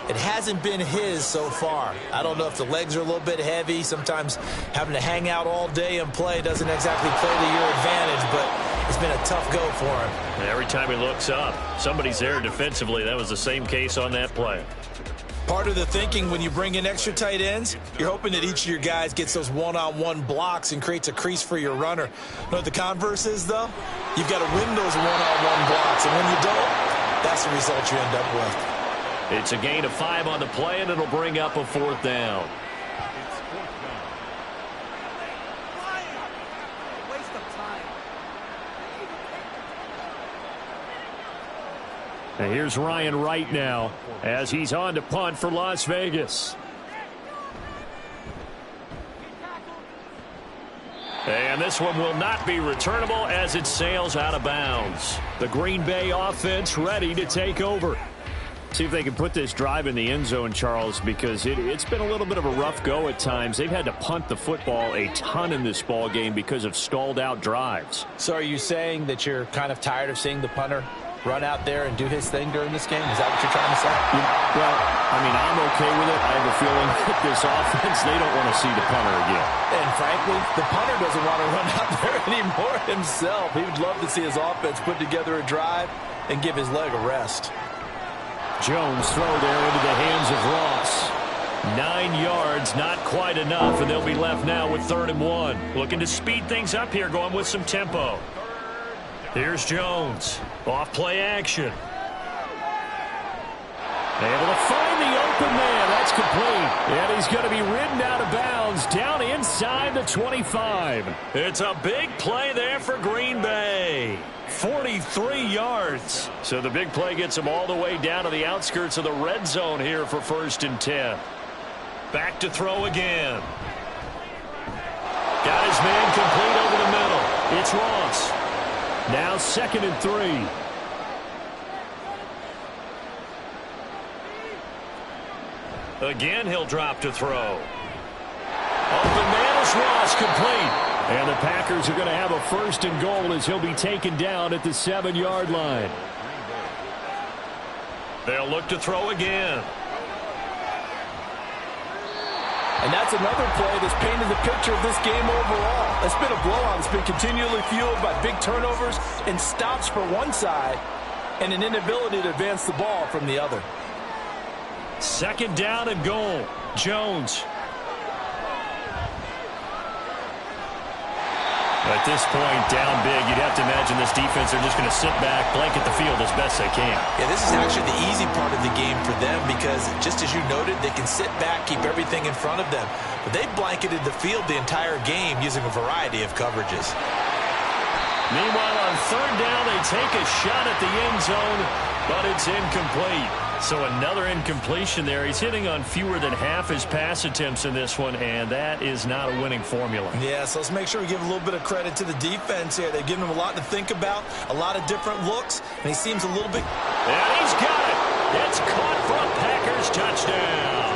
D: It hasn't been his so far. I don't know if the legs are a little bit heavy. Sometimes having to hang out all day and play doesn't exactly play to your advantage, but it's been a tough go for him.
C: And every time he looks up, somebody's there defensively. That was the same case on that play.
D: Part of the thinking when you bring in extra tight ends, you're hoping that each of your guys gets those one-on-one blocks and creates a crease for your runner. You know what the converse is, though? You've got to win those one-on-one blocks, and when you don't, that's the result you end up with.
C: It's a gain of 5 on the play, and it'll bring up a 4th down. And here's Ryan Wright now as he's on to punt for Las Vegas. And this one will not be returnable as it sails out of bounds. The Green Bay offense ready to take over. See if they can put this drive in the end zone, Charles, because it's been a little bit of a rough go at times. They've had to punt the football a ton in this ball game because of stalled out drives.
D: So are you saying that you're kind of tired of seeing the punter run out there and do his thing during this game? Is that what you're trying to say?
C: Well, I mean, I'm okay with it. I have a feeling that this offense, they don't want to see the punter again.
D: And frankly, the punter doesn't want to run out there anymore himself. He would love to see his offense put together a drive and give his leg a rest.
C: Jones throw there into the hands of Ross. 9 yards, not quite enough, and they'll be left now with 3rd and 1. Looking to speed things up here, going with some tempo. Here's Jones. Off play action. Able to find the open man. That's complete. And he's going to be ridden out of bounds down inside the 25. It's a big play there for Green Bay. 43 yards. So the big play gets him all the way down to the outskirts of the red zone here for 1st and 10. Back to throw again. Got his man complete over the middle. It's Ross. Now 2nd and 3. Again, he'll drop to throw. Open man is Ross, complete. And the Packers are going to have a 1st and goal as he'll be taken down at the 7-yard line. They'll look to throw again.
D: And that's another play that's painted the picture of this game overall. It's been a blowout. It's been continually fueled by big turnovers and stops for one side and an inability to advance the ball from the other.
C: 2nd down and goal. Jones. At this point, down big, you'd have to imagine this defense are just going to sit back, blanket the field as best they can.
D: Yeah, this is actually the easy part of the game for them because, just as you noted, they can sit back, keep everything in front of them. But they've blanketed the field the entire game using a variety of coverages.
C: Meanwhile, on 3rd down, they take a shot at the end zone, but it's incomplete. So another incompletion there. He's hitting on fewer than half his pass attempts in this one, and that is not a winning formula.
D: Yeah, so let's make sure we give a little bit of credit to the defense here. They've given him a lot to think about, a lot of different looks, and he seems a little bit...
C: And he's got it. It's caught for a Packers touchdown.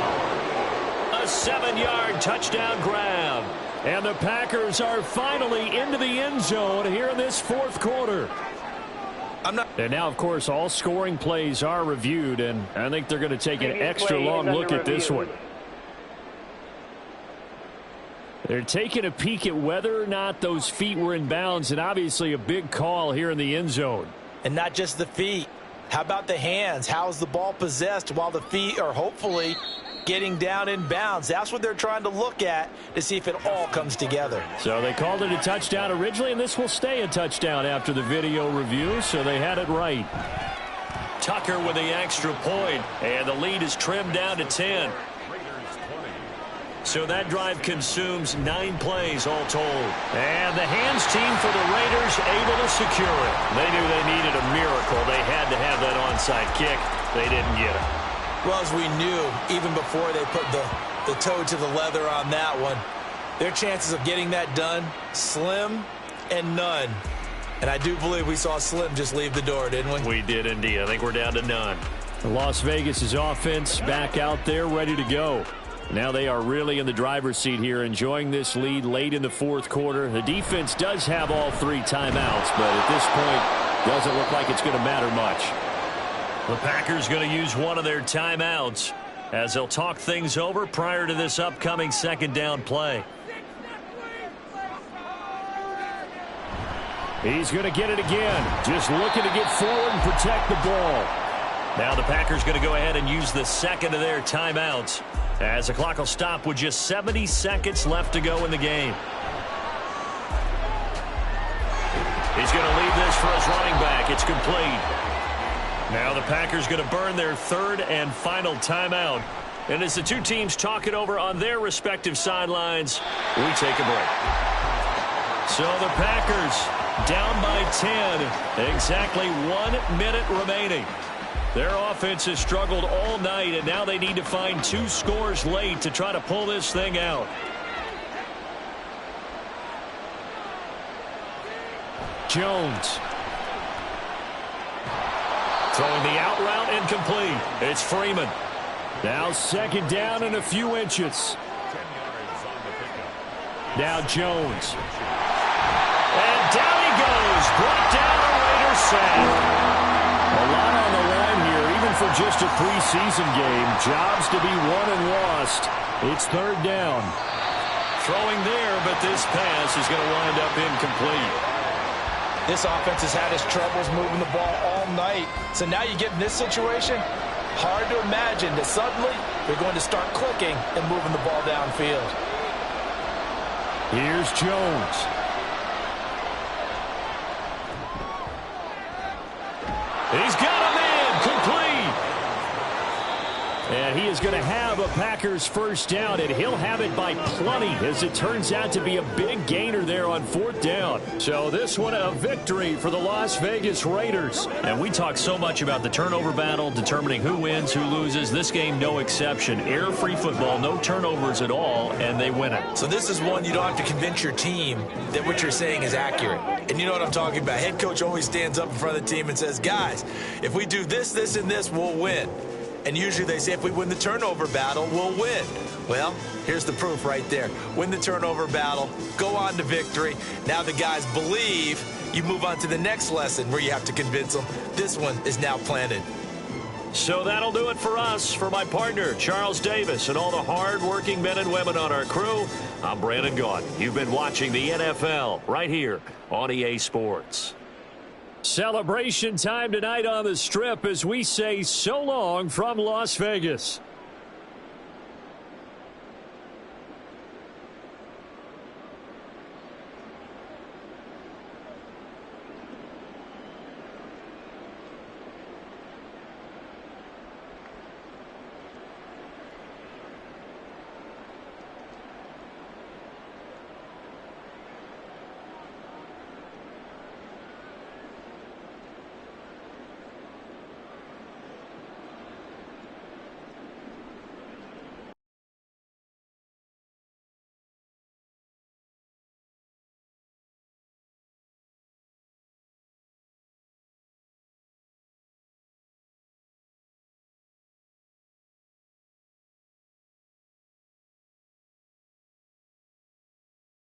C: A 7-yard touchdown grab. And the Packers are finally into the end zone here in this 4th quarter. And now, of course, all scoring plays are reviewed, and I think they're going to take an extra long look at this one. They're taking a peek at whether or not those feet were in bounds, and obviously a big call here in the end zone.
D: And not just the feet. How about the hands? How is the ball possessed while the feet are hopefully getting down in bounds? That's what they're trying to look at to see if it all comes together.
C: So they called it a touchdown originally, and this will stay a touchdown after the video review, so they had it right. Tucker with the extra point, and the lead is trimmed down to 10. So that drive consumes 9 plays all told. And the hands team for the Raiders able to secure it. They knew they needed a miracle. They had to have that onside kick. They didn't get it.
D: Well, as we knew, even before they put the toe to the leather on that one, their chances of getting that done, slim and none. And I do believe we saw Slim just leave the door, didn't we?
C: We did indeed. I think we're down to none. Las Vegas' offense back out there ready to go. Now they are really in the driver's seat here, enjoying this lead late in the 4th quarter. The defense does have all 3 timeouts, but at this point, doesn't look like it's going to matter much. The Packers going to use one of their timeouts as they'll talk things over prior to this upcoming 2nd down play. He's going to get it again. Just looking to get forward and protect the ball. Now the Packers going to go ahead and use the second of their timeouts as the clock will stop with just 70 seconds left to go in the game. He's going to leave this for his running back. It's complete. Now the Packers going to burn their third and final timeout. And as the two teams talk it over on their respective sidelines, we take a break. So the Packers down by 10. Exactly 1 minute remaining. Their offense has struggled all night, and now they need to find 2 scores late to try to pull this thing out. Jones. Throwing the out route incomplete. It's Freeman.
B: Now second down and a few inches. Now Jones.
C: And down he goes. Brought down a Raiders sack.
B: A lot on the line here, even for just a preseason game. Jobs to be won and lost. It's third down.
C: Throwing there, but this pass is going to wind up incomplete.
D: This offense has had its troubles moving the ball all night. So now you get in this situation, hard to imagine that suddenly they're going to start clicking and moving the ball downfield.
B: Here's Jones.
C: He's got a man, complete.
B: And he is going to have a Packers first down, and he'll have it by plenty, as it turns out to be a big gainer there on fourth down. So this one a victory for the Las Vegas Raiders.
C: And we talk so much about the turnover battle, determining who wins, who loses. This game, no exception. Error-free football, no turnovers at all, and they win it.
D: So this is one you don't have to convince your team that what you're saying is accurate. And you know what I'm talking about. Head coach always stands up in front of the team and says, guys, if we do this, this, and this, we'll win. And usually they say if we win the turnover battle, we'll win. Well, here's the proof right there. Win the turnover battle, go on to victory. Now the guys believe. You move on to the next lesson where you have to convince them. This one is now planted.
C: So that'll do it for us. For my partner, Charles Davis, and all the hard-working men and women on our crew, I'm Brandon Gaudin. You've been watching the NFL right here on EA Sports.
B: Celebration time tonight on the Strip as we say so long from Las Vegas.